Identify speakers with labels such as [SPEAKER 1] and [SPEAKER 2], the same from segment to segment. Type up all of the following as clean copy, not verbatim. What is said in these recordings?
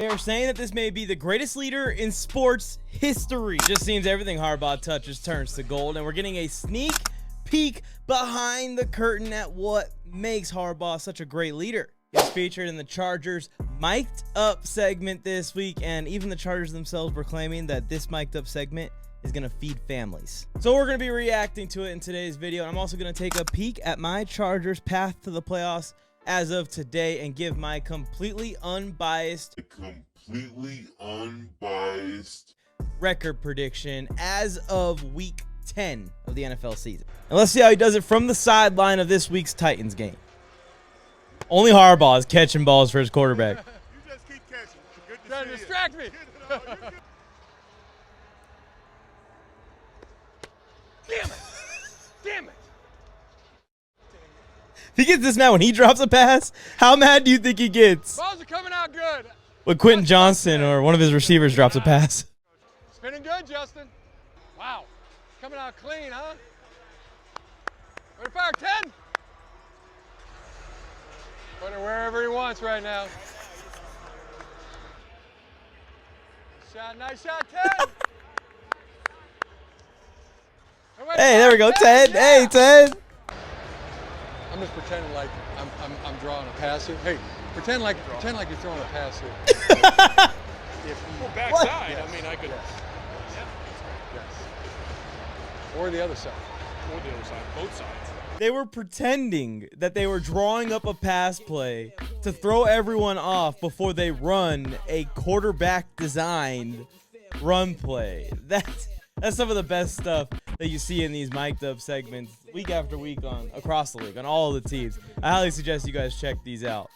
[SPEAKER 1] They are saying that this may be the greatest leader in sports history. Just seems everything Harbaugh touches turns to gold, and we're getting a sneak peek behind the curtain at what makes Harbaugh such a great leader. He's featured in the Chargers Mic'd Up segment this week, and even the Chargers themselves were claiming that this Mic'd Up segment is going to feed families. So we're going to be reacting to it in today's video. I'm also going to take a peek at my Chargers path to the playoffs as of today and give my completely unbiased record prediction as of week 10 of the NFL season. And let's see how he does it from the sideline of this week's Titans game. Only Harbaugh is catching balls for his quarterback.
[SPEAKER 2] You just keep catching. Good to
[SPEAKER 3] Trying to distract me. Damn it. Damn it.
[SPEAKER 1] He gets this mad when he drops a pass. How mad do you think he gets
[SPEAKER 3] Balls are coming out good.
[SPEAKER 1] when Quentin Johnson or one of his receivers drops a pass?
[SPEAKER 3] Spinning good, Justin. Wow. Coming out clean, huh? Ready to fire 10. Put it wherever he wants right now. Nice shot, 10.
[SPEAKER 1] Hey, there we go, 10.
[SPEAKER 3] Yeah.
[SPEAKER 1] Hey, 10.
[SPEAKER 3] I'm just pretending like I'm drawing a pass here. Hey, pretend like you're throwing a pass here.
[SPEAKER 2] Well, backside.
[SPEAKER 3] Yes.
[SPEAKER 2] I mean, I could.
[SPEAKER 3] Yes. Or the other side.
[SPEAKER 2] Or the other side. Both sides.
[SPEAKER 1] They were pretending that they were drawing up a pass play to throw everyone off before they run a quarterback-designed run play. That's some of the best stuff that you see in these mic'd up segments week after week across the league on all of the teams. I highly suggest you guys check these out.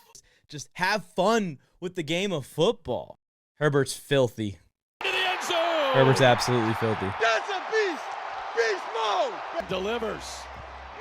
[SPEAKER 1] Just have fun with the game of football. Herbert's filthy.
[SPEAKER 2] To the end zone.
[SPEAKER 1] Herbert's absolutely filthy.
[SPEAKER 3] That's a beast! Beast mode!
[SPEAKER 2] Delivers.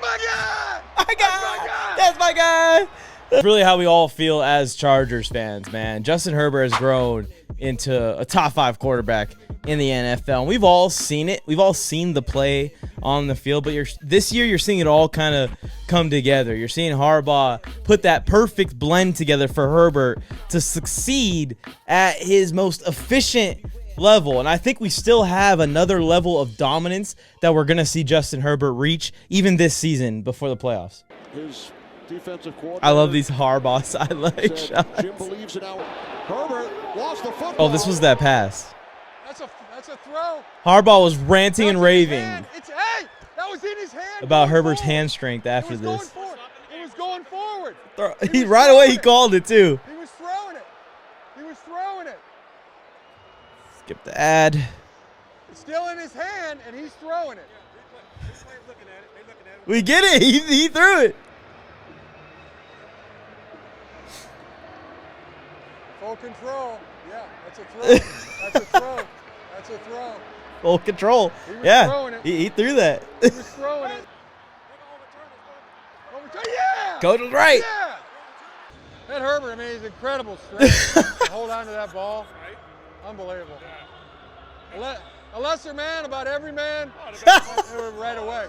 [SPEAKER 3] My God!
[SPEAKER 1] My guy! That's my guy! That's really how we all feel as Chargers fans, man. Justin Herbert has grown into a top 5 quarterback in the NFL. And we've all seen it. We've all seen the play on the field. But this year, you're seeing it all kind of come together. You're seeing Harbaugh put that perfect blend together for Herbert to succeed at his most efficient level. And I think we still have another level of dominance that we're going to see Justin Herbert reach even this season before the playoffs.
[SPEAKER 4] His defensive coordinator,
[SPEAKER 1] I love these Harbaugh sideline shots.
[SPEAKER 4] Jim believes in our Herbert lost the football.
[SPEAKER 1] Oh, this was that pass.
[SPEAKER 3] That's a throw.
[SPEAKER 1] Harbaugh was ranting and raving
[SPEAKER 3] Hey, that was in his hand.
[SPEAKER 1] about
[SPEAKER 3] Going
[SPEAKER 1] Herbert's
[SPEAKER 3] forward.
[SPEAKER 1] hand strength after
[SPEAKER 3] It was
[SPEAKER 1] this.
[SPEAKER 3] Going forward. It was going forward.
[SPEAKER 1] Right away, he called it too.
[SPEAKER 3] He was throwing it. He was throwing it.
[SPEAKER 1] Skip the ad.
[SPEAKER 3] It's still in his hand, and he's throwing it.
[SPEAKER 1] We get it. He threw it.
[SPEAKER 3] Full control. Yeah, that's a throw. That's a throw. That's a throw.
[SPEAKER 1] Full control.
[SPEAKER 3] He was
[SPEAKER 1] Yeah,
[SPEAKER 3] throwing it.
[SPEAKER 1] he threw that.
[SPEAKER 3] He was throwing it. Yeah!
[SPEAKER 1] Go to the right.
[SPEAKER 3] Yeah! That Herbert, I mean, he's incredible strength. To hold on to that ball. Unbelievable. A lesser man, about every man, right away.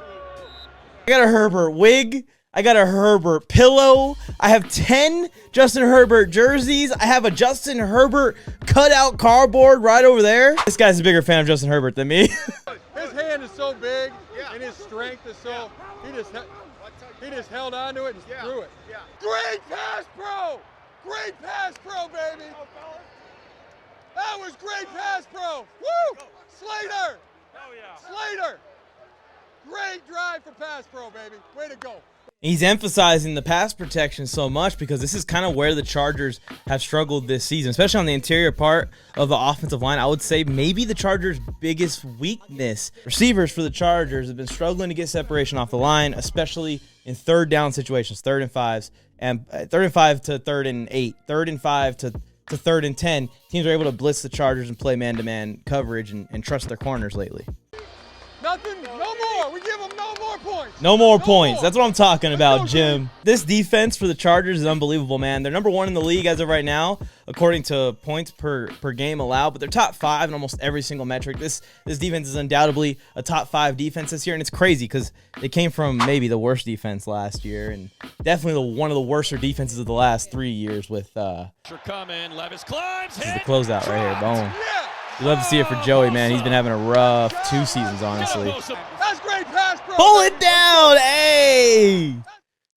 [SPEAKER 1] I got a Herbert wig. I got a Herbert pillow. I have 10 Justin Herbert jerseys. I have a Justin Herbert cutout cardboard right over there. This guy's a bigger fan of Justin Herbert than me.
[SPEAKER 3] His hand is so big, and his strength is so, he just held on to it and threw it. Great pass, pro! Great pass, pro, baby! That was great pass, pro! Woo! Slater! Slater! Great drive for pass, pro, baby. Way to go.
[SPEAKER 1] He's emphasizing the pass protection so much because this is kind of where the Chargers have struggled this season, especially on the interior part of the offensive line. I would say maybe the Chargers' biggest weakness. Receivers for the Chargers have been struggling to get separation off the line, especially in third down situations, 3rd and 5s, and 3rd and 5 to 3rd and 8, 3rd and 5 to 3rd and 10. Teams are able to blitz the Chargers and play man-to-man coverage and trust their corners lately.
[SPEAKER 3] Nothing, no more. We give them no more more points.
[SPEAKER 1] No more
[SPEAKER 3] No
[SPEAKER 1] points.
[SPEAKER 3] more.
[SPEAKER 1] That's what I'm talking about,
[SPEAKER 3] go,
[SPEAKER 1] Jim. This defense for the Chargers is unbelievable, man. They're number 1 in the league as of right now, according to points per game allowed, but they're top 5 in almost every single metric. This defense is undoubtedly a top 5 defense this year, and it's crazy because it came from maybe the worst defense last year, and definitely one of the worser defenses of the last 3 years with
[SPEAKER 2] Coming, Levis climbs,
[SPEAKER 1] this is the closeout right here. Boom.
[SPEAKER 3] Yeah.
[SPEAKER 1] You love to see it for Joey, man. He's been having a rough 2 seasons, honestly.
[SPEAKER 3] That's great pass, bro.
[SPEAKER 1] Pull it down, hey!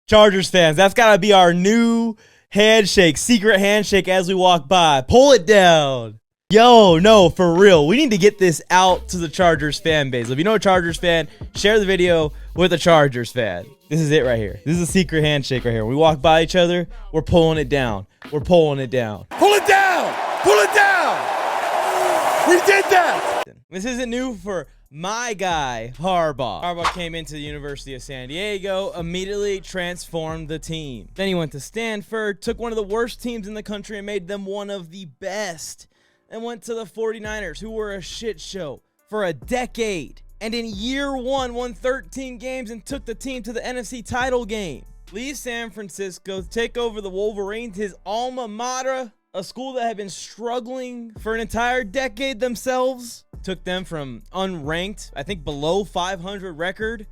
[SPEAKER 1] Chargers fans, that's got to be our new handshake, secret handshake as we walk by. Pull it down. Yo, no, for real. We need to get this out to the Chargers fan base. If you know a Chargers fan, share the video with a Chargers fan. This is it right here. This is a secret handshake right here. When we walk by each other, we're pulling it down. We're pulling it down.
[SPEAKER 3] Pull it down. Pull it down. We did that.
[SPEAKER 1] This isn't new for my guy, Harbaugh. Harbaugh came into the University of San Diego, immediately transformed the team. Then he went to Stanford, took one of the worst teams in the country and made them one of the best. And went to the 49ers, who were a shit show for a decade. And in year 1, won 13 games and took the team to the NFC title game. Leaves San Francisco, take over the Wolverines, his alma mater, a school that had been struggling for an entire decade themselves. Took them from unranked, I think below 500 record,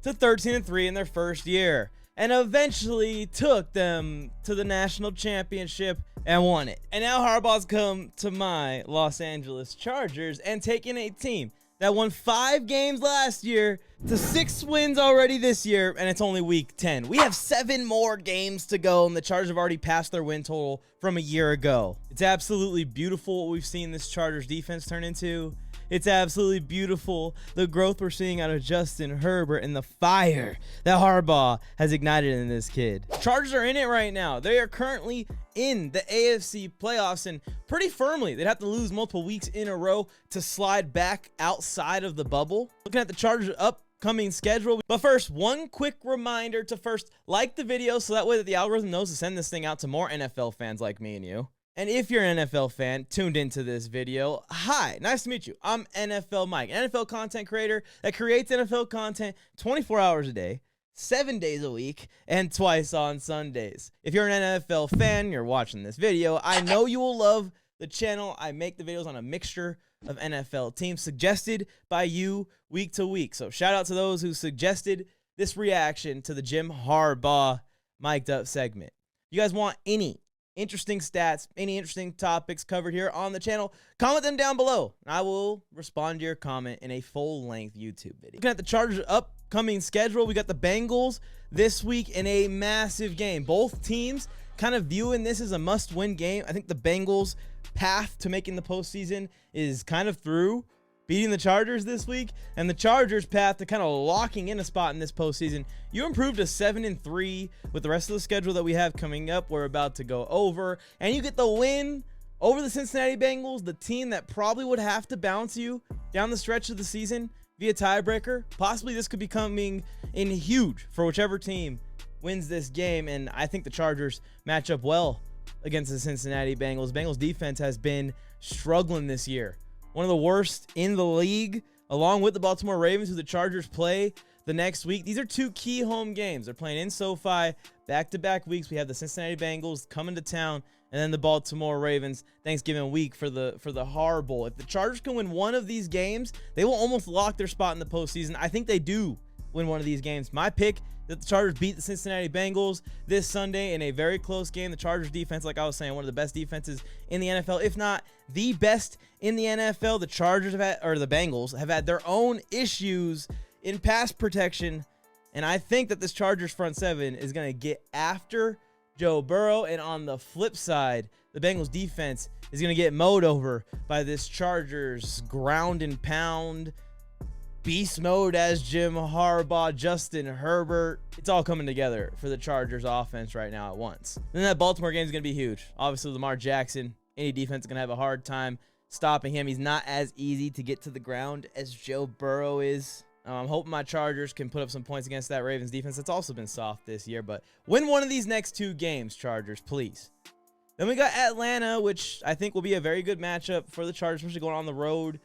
[SPEAKER 1] to 13-3 in their first year. And eventually took them to the national championship and won it. And now Harbaugh's come to my Los Angeles Chargers and taken a team that won 5 games last year to 6 wins already this year, and it's only week 10. We have 7 more games to go, and the Chargers have already passed their win total from a year ago. It's absolutely beautiful what we've seen this Chargers defense turn into. It's absolutely beautiful, the growth we're seeing out of Justin Herbert and the fire that Harbaugh has ignited in this kid. Chargers are in it right now. They are currently in the AFC playoffs and pretty firmly. They'd have to lose multiple weeks in a row to slide back outside of the bubble. Looking at the Chargers upcoming schedule. But first, one quick reminder to first like the video so that way that the algorithm knows to send this thing out to more NFL fans like me and you. And if you're an NFL fan tuned into this video, hi, nice to meet you. I'm NFLMike, an NFL content creator that creates NFL content 24 hours a day, 7 days a week, and twice on Sundays. If you're an NFL fan, you're watching this video, I know you will love the channel. I make the videos on a mixture of NFL teams suggested by you week to week. So shout out to those who suggested this reaction to the Jim Harbaugh mic'd up segment. You guys want any interesting stats, any interesting topics covered here on the channel, comment them down below. I will respond to your comment in a full-length YouTube video. Looking at the Chargers' upcoming schedule, we got the Bengals this week in a massive game. Both teams kind of viewing this as a must-win game. I think the Bengals' path to making the postseason is kind of through beating the Chargers this week, and the Chargers' path to kind of locking in a spot in this postseason. You improved to 7-3 with the rest of the schedule that we have coming up. We're about to go over, and you get the win over the Cincinnati Bengals, the team that probably would have to bounce you down the stretch of the season via tiebreaker. Possibly this could be coming in huge for whichever team wins this game, and I think the Chargers match up well against the Cincinnati Bengals. Bengals defense has been struggling this year. One of the worst in the league, along with the Baltimore Ravens, who the Chargers play the next week. These are 2 key home games. They're playing in SoFi back-to-back weeks. We have the Cincinnati Bengals coming to town, and then the Baltimore Ravens Thanksgiving week for the Harbaugh. If the Chargers can win one of these games, they will almost lock their spot in the postseason. I think they do win one of these games. My pick that the Chargers beat the Cincinnati Bengals this Sunday in a very close game. The Chargers defense, like I was saying, one of the best defenses in the NFL, if not the best in the NFL. The Chargers have had, or the Bengals have had their own issues in pass protection, and I think that this Chargers front seven is going to get after Joe Burrow. And on the flip side, the Bengals defense is going to get mowed over by this Chargers ground and pound beast mode as Jim Harbaugh, Justin Herbert. It's all coming together for the Chargers offense right now at once. Then that Baltimore game is going to be huge. Obviously, Lamar Jackson, any defense is going to have a hard time stopping him. He's not as easy to get to the ground as Joe Burrow is. I'm hoping my Chargers can put up some points against that Ravens defense that's also been soft this year. But win one of these next 2 games, Chargers, please. Then we got Atlanta, which I think will be a very good matchup for the Chargers, especially going on the road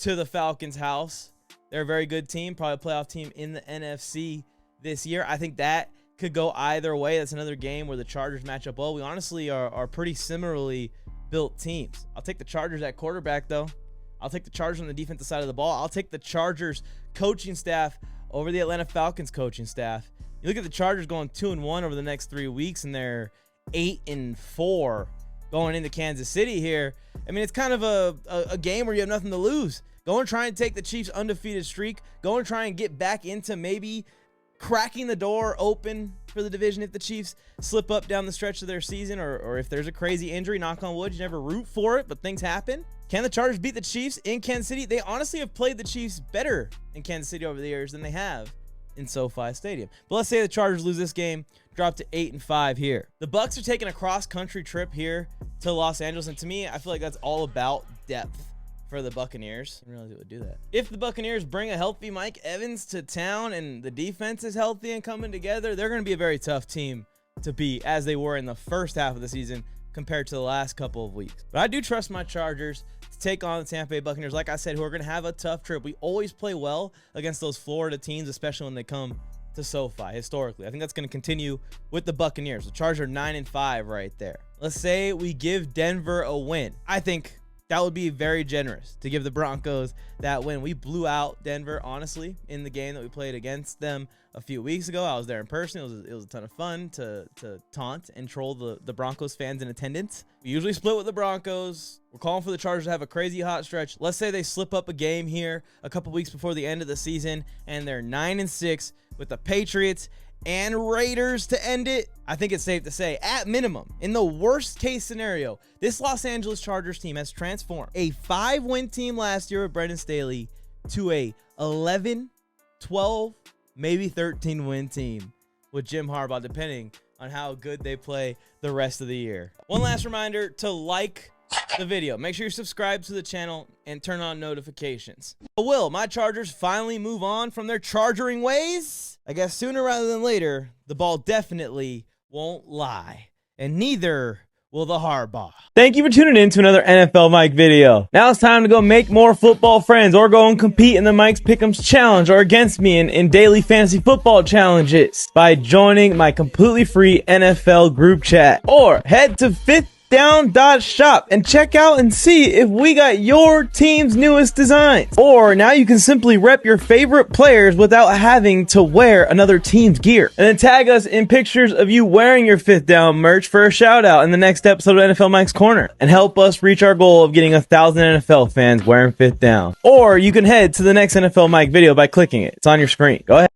[SPEAKER 1] to the Falcons' house. They're a very good team, probably a playoff team in the NFC this year. I think that could go either way. That's another game where the Chargers match up well. We honestly are pretty similarly built teams. I'll take the Chargers at quarterback, though. I'll take the Chargers on the defensive side of the ball. I'll take the Chargers coaching staff over the Atlanta Falcons coaching staff. You look at the Chargers going 2-1 over the next 3 weeks, and they're 8-4 going into Kansas City here. I mean, it's kind of a game where you have nothing to lose. Go and try and take the Chiefs' undefeated streak. Go and try and get back into maybe cracking the door open for the division if the Chiefs slip up down the stretch of their season, or if there's a crazy injury, knock on wood. You never root for it, but things happen. Can the Chargers beat the Chiefs in Kansas City? They honestly have played the Chiefs better in Kansas City over the years than they have in SoFi Stadium. But let's say the Chargers lose this game, drop to 8-5 here. The Bucs are taking a cross-country trip here to Los Angeles, and to me, I feel like that's all about depth for the Buccaneers. I didn't realize it would do that. If the Buccaneers bring a healthy Mike Evans to town and the defense is healthy and coming together, they're going to be a very tough team to beat, as they were in the first half of the season compared to the last couple of weeks. But I do trust my Chargers to take on the Tampa Bay Buccaneers, like I said, who are going to have a tough trip. We always play well against those Florida teams, especially when they come to SoFi historically. I think that's going to continue with the Buccaneers. The Chargers are 9-5 right there. Let's say we give Denver a win. I think that would be very generous to give the Broncos that win. We blew out Denver, honestly, in the game that we played against them a few weeks ago. I was there in person. It was a ton of fun to taunt and troll the Broncos fans in attendance. We usually split with the Broncos. We're calling for the Chargers to have a crazy hot stretch. Let's say they slip up a game here a couple weeks before the end of the season, and they're 9-6 with the Patriots and Raiders to end it. I think it's safe to say, at minimum, in the worst case scenario, this Los Angeles Chargers team has transformed a 5-win team last year with Brendan Staley to a 11, 12, maybe 13-win team with Jim Harbaugh, depending on how good they play the rest of the year. One last reminder to like the video. Make sure you're subscribed to the channel and turn on notifications. Will my Chargers finally move on from their chargering ways? I guess sooner rather than later. The ball definitely won't lie, and neither will the Harbaugh. Thank you for tuning in to another NFL Mike video. Now it's time to go make more football friends, or go and compete in the Mike's Pickems challenge, or against me in daily fantasy football challenges by joining my completely free NFL group chat, or head to fifthdown.shop and check out and see if we got your team's newest designs. Or now you can simply rep your favorite players without having to wear another team's gear, and then tag us in pictures of you wearing your Fifth Down merch for a shout out in the next episode of NFL Mike's Corner, and help us reach our goal of getting 1,000 NFL fans wearing Fifth Down. Or you can head to the next NFL Mike video by clicking it. It's on your screen. Go ahead.